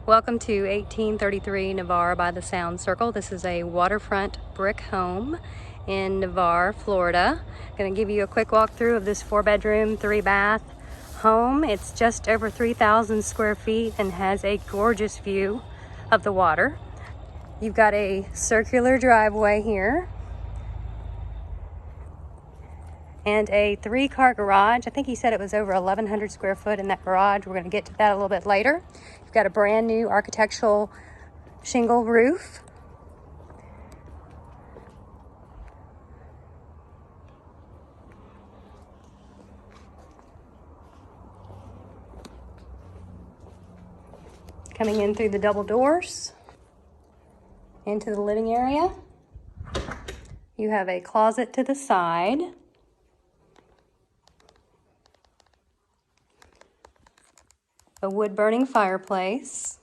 Welcome to 1833 Navarre by the Sound Circle. This is a waterfront brick home in Navarre, Florida. I'm going to give you a quick walkthrough of this 4-bedroom, 3-bath home. It's just over 3,000 square feet and has a gorgeous view of the water. You've got a circular driveway here and a 3-car garage. I think he said it was over 1,100 square foot in that garage. We're going to get to that a little bit later. You've got a brand new architectural shingle roof. Coming in through the double doors into the living area. You have a closet to the side. A wood-burning fireplace.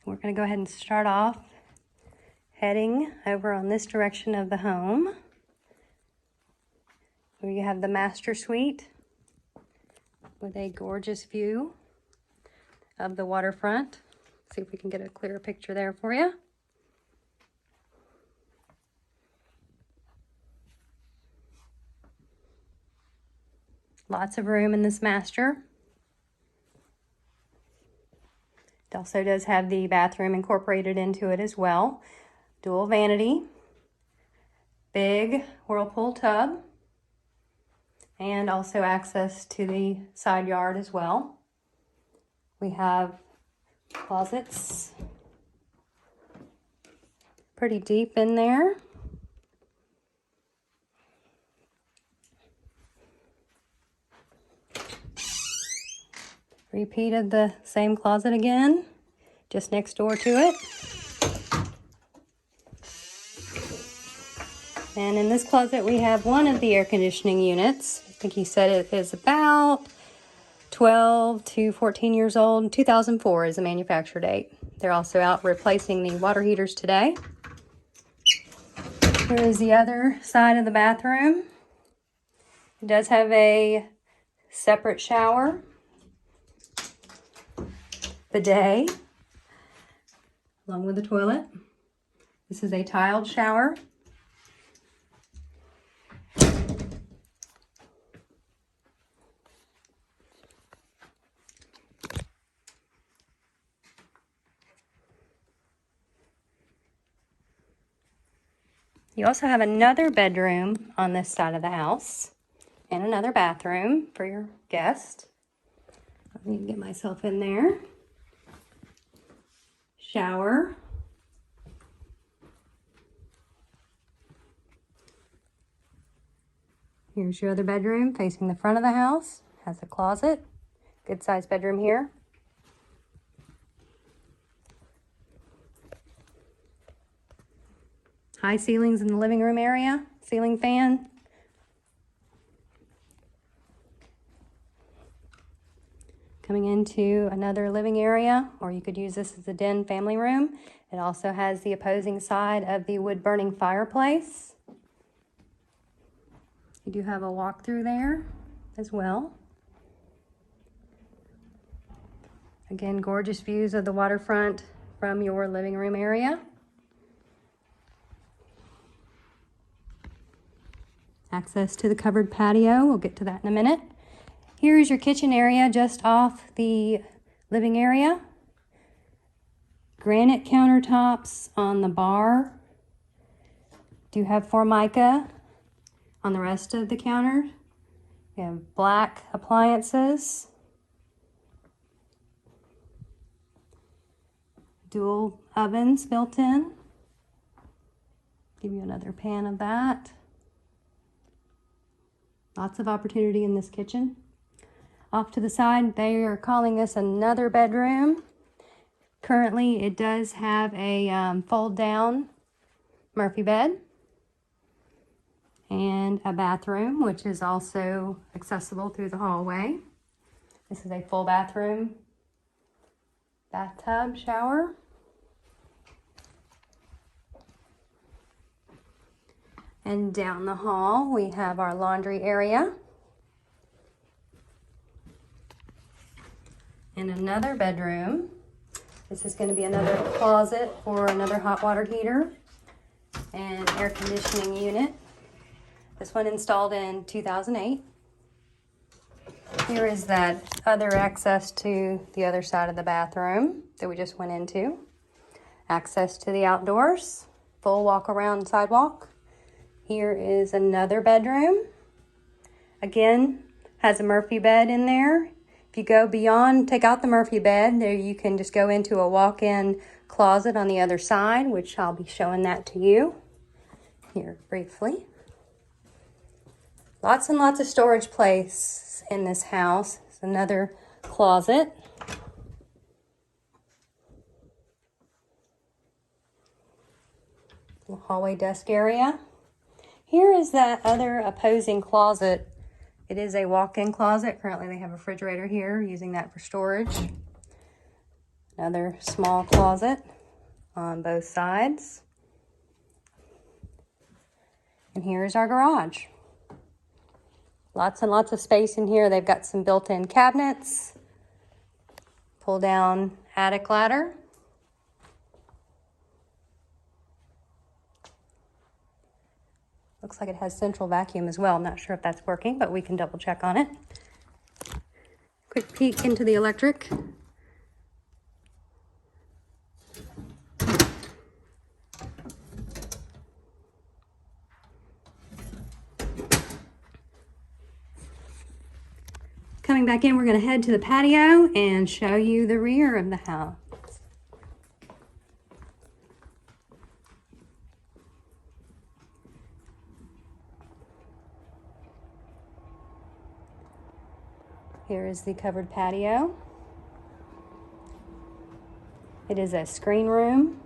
We're going to go ahead and start off heading over on this direction of the home, where you have the master suite with a gorgeous view of the waterfront. See if we can get a clearer picture there for you. Lots of room in this master. It also does have the bathroom incorporated into it as well. Dual vanity, big whirlpool tub, and also access to the side yard as well. We have closets pretty deep in there. Repeated the same closet again, just next door to it. And in this closet we have one of the air conditioning units. I think he said it is about 12 to 14 years old. 2004 is the manufacture date. They're also out replacing the water heaters today. Here is the other side of the bathroom. It does have a separate shower, bidet, along with the toilet. This is a tiled shower. You also have another bedroom on this side of the house and another bathroom for your guest. Let me get myself in there. Shower. Here's your other bedroom facing the front of the house. Has a closet. Good sized bedroom here. High ceilings in the living room area. Ceiling fan. Coming into another living area, or you could use this as a den family room. It also has the opposing side of the wood-burning fireplace. You do have a walk-through there as well. Again, gorgeous views of the waterfront from your living room area. Access to the covered patio. We'll get to that in a minute. Here's your kitchen area just off the living area. Granite countertops on the bar. Do have Formica on the rest of the counter. We have black appliances. Dual ovens built in. Give you another pan of that. Lots of opportunity in this kitchen. Off to the side, they are calling this another bedroom. Currently, it does have a fold-down Murphy bed and a bathroom, which is also accessible through the hallway. This is a full bathroom, bathtub, shower. And down the hall, we have our laundry area. In another bedroom, this is going to be another closet for another hot water heater and air conditioning unit. This one installed in 2008. Here is that other access to the other side of the bathroom that we just went into. Access to the outdoors, full walk around sidewalk. Here is another bedroom. Again, has a Murphy bed in there. If you go beyond, take out the Murphy bed, there you can just go into a walk-in closet on the other side, which I'll be showing that to you here briefly. Lots and lots of storage place in this house. It's another closet. Little hallway desk area. Here is that other opposing closet. It is a walk-in closet. Currently they have a refrigerator here, using that for storage. Another small closet on both sides. And here's our garage. Lots and lots of space in here. They've got some built-in cabinets, pull down attic ladder. Looks like it has central vacuum as well. I'm not sure if that's working, but we can double check on it. Quick peek into the electric. Coming back in, we're going to head to the patio and show you the rear of the house. Here is the covered patio. It is a screen room.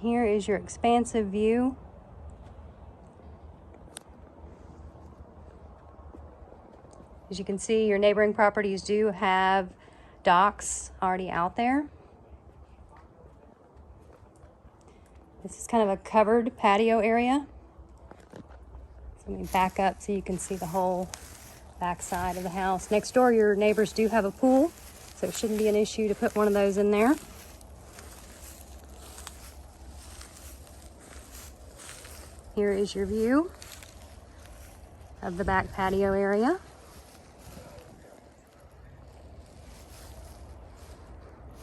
Here is your expansive view. As you can see, your neighboring properties do have docks already out there. This is kind of a covered patio area. So let me back up so you can see the whole back side of the house. Next door, your neighbors do have a pool, so it shouldn't be an issue to put one of those in there. Here is your view of the back patio area.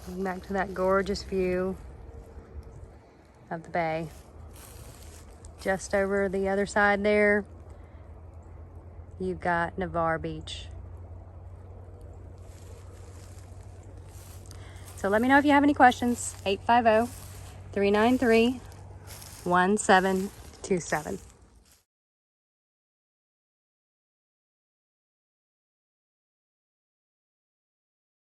Going back to that gorgeous view of the bay. Just over the other side there, you've got Navarre Beach. So let me know if you have any questions. 850-393-1727.